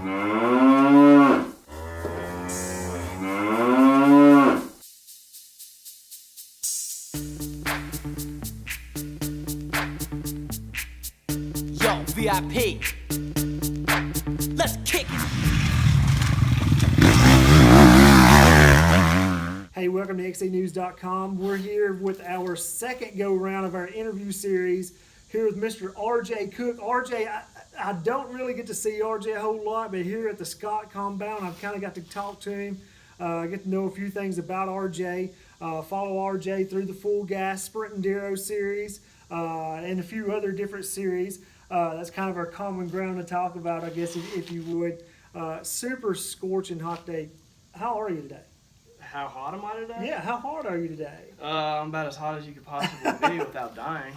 Yo, VIP. Let's kick it. Hey, welcome to XCNews.com. We're here with our second go-round of our interview series here with Mr. RJ Cook. RJ, I don't really get to see RJ a whole lot, but here at the Scott compound, I've kind of got to talk to him, get to know a few things about RJ, follow RJ through the Full Gas Sprint Enduro series, and a few other different series. That's kind of our common ground to talk about, I guess, if you would. Super scorching hot day. How are you today? How hot am I today? Yeah, how hard are you today? I'm about as hot as you could possibly be without dying.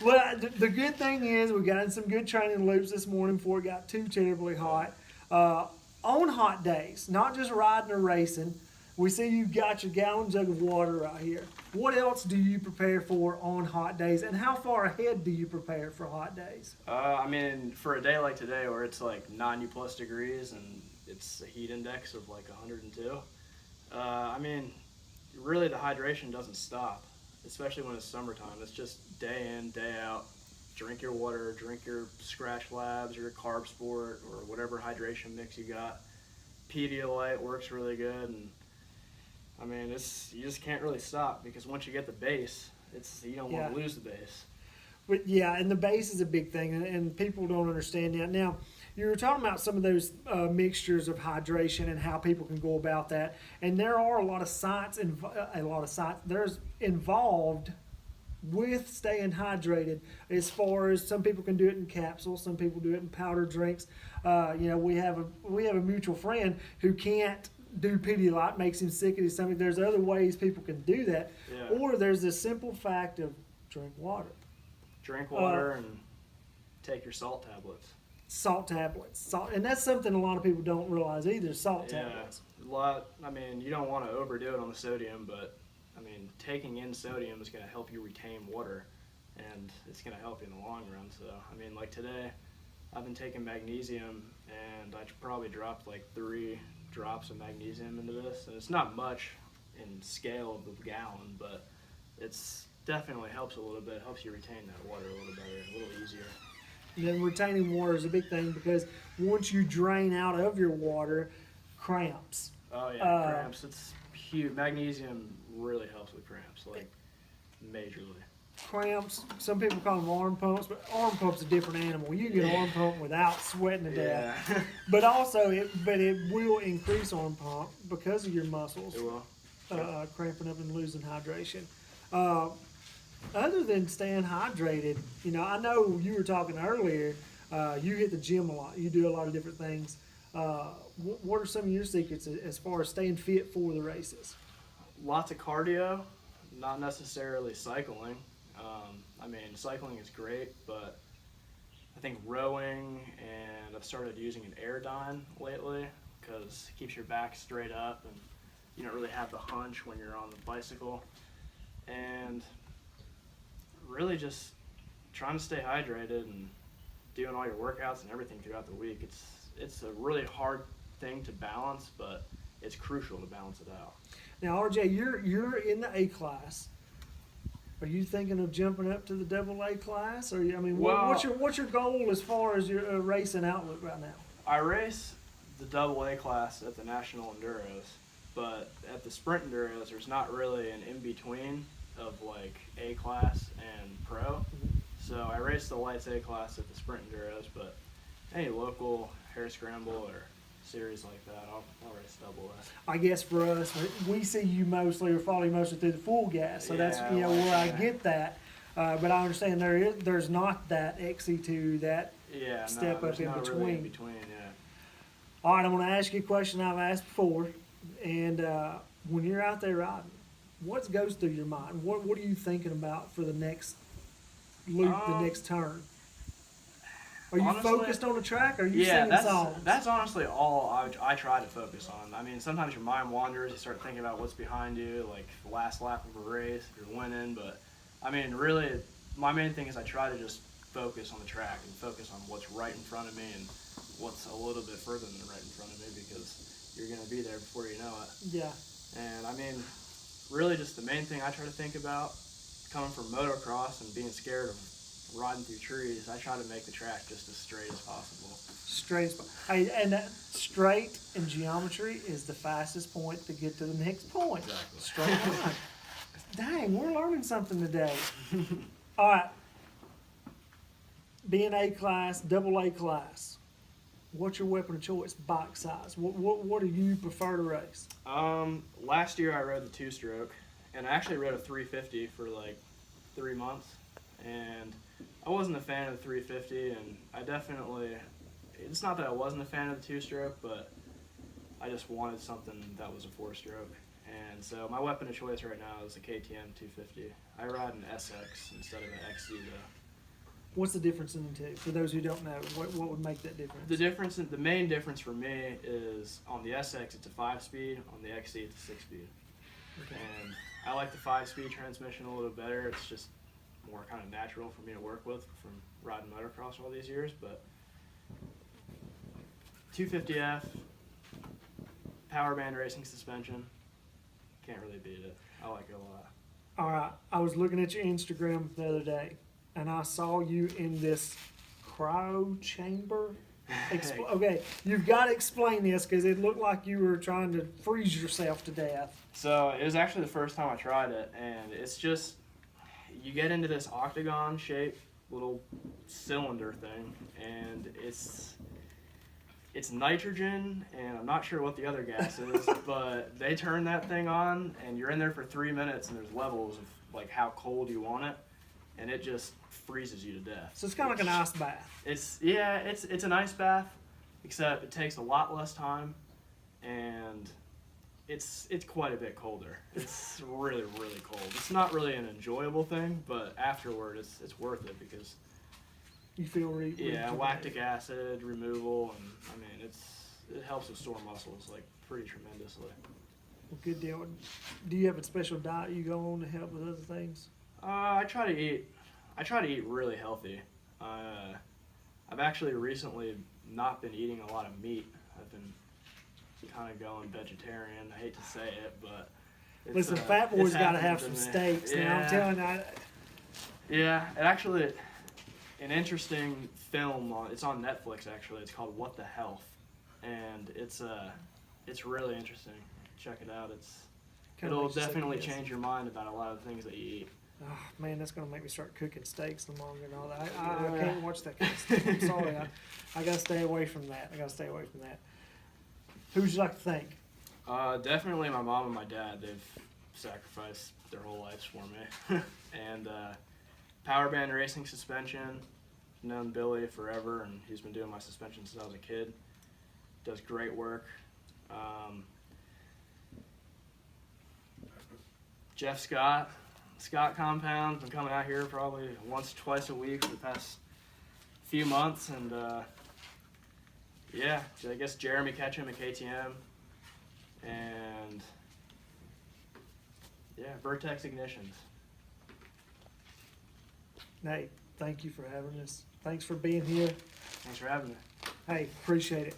Well, the good thing is we got in some good training loops this morning before it got too terribly hot. On hot days, not just riding or racing, we see you've got your gallon jug of water right here. What else do you prepare for on hot days, and how far ahead do you prepare for hot days? I mean, for a day like today where it's like 90 plus degrees and it's a heat index of like 102, I mean, really the hydration doesn't stop, especially when it's summertime. It's just day in, day out. Drink your water, drink your Scratch Labs or your Carb Sport or whatever hydration mix you got. Pedialyte works really good, and I mean, you just can't really stop because once you get the base, you don't want to lose the base. But yeah, and the base is a big thing, and people don't understand that. Now, you were talking about some of those mixtures of hydration and how people can go about that, and there are a lot of science there's involved with staying hydrated. As far as some people can do it in capsules, some people do it in powder drinks. We have a mutual friend who can't do Pedialyte, makes him sick at his stomach. There's other ways people can do that, or there's the simple fact of drink water. Drink water and take your salt tablets. Salt tablets, and that's something a lot of people don't realize either. Salt tablets. I mean, you don't want to overdo it on the sodium, but I mean, taking in sodium is going to help you retain water, and it's going to help you in the long run. So, I mean, like today, I've been taking magnesium, and I probably dropped like 3 drops of magnesium into this, and it's not much in scale of the gallon, but it's definitely helps a little bit. It helps you retain that water a little better, a little easier. And then retaining water is a big thing because once you drain out of your water, cramps. Oh yeah, cramps. It's huge. Magnesium really helps with cramps, like majorly. Cramps. Some people call them arm pumps, but arm pump's a different animal. You can get an arm pump without sweating to death. Yeah. But also, it will increase arm pump because of your muscles. It will. Cramping up and losing hydration. Other than staying hydrated, I know you were talking earlier, you hit the gym a lot. You do a lot of different things. What are some of your secrets as far as staying fit for the races? Lots of cardio, not necessarily cycling. I mean, cycling is great, but I think rowing, and I've started using an Airdyne lately because it keeps your back straight up and you don't really have the hunch when you're on the bicycle. And really just trying to stay hydrated and doing all your workouts and everything throughout the week. It's a really hard thing to balance, but it's crucial to balance it out. Now, RJ, you're in the A class. Are you thinking of jumping up to the AA class? Or what's your goal as far as your racing outlook right now? I race the AA class at the National Enduros, but at the Sprint Enduros, there's not really an in-between of like A class and pro. So I race the lights A class at the Sprint Enduros, but any local hare scramble or series like that, I'll race AA. I guess for us, we see you mostly or follow you mostly through the Full Gas, so that's where I get that. But I understand there's not that XC2, that step up in between. Really in between, All right, I'm going to ask you a question I've asked before, and when you're out there riding, what goes through your mind? What are you thinking about for the next loop, the next turn? Are you focused on the track, or are you singing songs? That's honestly all I try to focus on. I mean, sometimes your mind wanders. You start thinking about what's behind you, like the last lap of a race, if you're winning. But, I mean, really, my main thing is I try to just focus on the track and focus on what's right in front of me and what's a little bit further than right in front of me, because you're going to be there before you know it. Yeah. And I mean, really just the main thing I try to think about, coming from motocross and being scared of riding through trees, I try to make the track just as straight as possible. Straight. Hey, and that straight in geometry is the fastest point to get to the next point. Exactly. Straight line. Dang, we're learning something today. All right. Being A class, double A class. What's your weapon of choice? Bike size. What do you prefer to race? Last year I rode the 2-stroke, and I actually rode a 350 for like 3 months, and I wasn't a fan of the 350, and I definitely, it's not that I wasn't a fan of the 2-stroke, but I just wanted something that was a 4-stroke. And so my weapon of choice right now is a KTM 250. I ride an SX instead of an XC though. What's the difference in the two? For those who don't know, what would make that difference? The main difference for me is on the SX it's a 5-speed, on the XC it's a 6-speed. Okay. And I like the 5-speed transmission a little better. It's just more kind of natural for me to work with from riding motocross all these years. But 250F, power band racing suspension, can't really beat it. I like it a lot. All right. I was looking at your Instagram the other day, and I saw you in this cryo chamber. Okay, you've got to explain this because it looked like you were trying to freeze yourself to death. So it was actually the first time I tried it, and it's just, you get into this octagon shaped little cylinder thing, and it's nitrogen, and I'm not sure what the other gas is, but they turn that thing on, and you're in there for 3 minutes, and there's levels of like how cold you want it, and it just freezes you to death. So it's kind of like an ice bath. It's an ice bath, except it takes a lot less time, and it's quite a bit colder. It's really, really cold. It's not really an enjoyable thing, but afterward it's worth it because You feel lactic acid removal, and I mean it helps with sore muscles like pretty tremendously. Well, good deal. Do you have a special diet you go on to help with other things? I try to eat really healthy. I've actually recently not been eating a lot of meat. I've been kind of going vegetarian. I hate to say it, but listen, Fat Boy's got to have some steaks. Yeah. Now I'm telling you. Yeah, it actually, an interesting film. It's on Netflix actually. It's called What the Health, and it's really interesting. Check it out. It'll definitely change your mind about a lot of things that you eat. Oh, man, that's going to make me start cooking steaks no longer and all that. I can't watch that kind of stuff. I'm sorry. I got to stay away from that. Who would you like to thank? Definitely my mom and my dad. They've sacrificed their whole lives for me. And power band racing suspension. Known Billy forever, and he's been doing my suspension since I was a kid. Does great work. Jeff Scott Compound, been coming out here probably once, twice a week for the past few months, and I guess Jeremy Ketchum at KTM, and Vertex Ignitions. Hey, thank you for having us. Thanks for being here. Thanks for having me. Hey, appreciate it.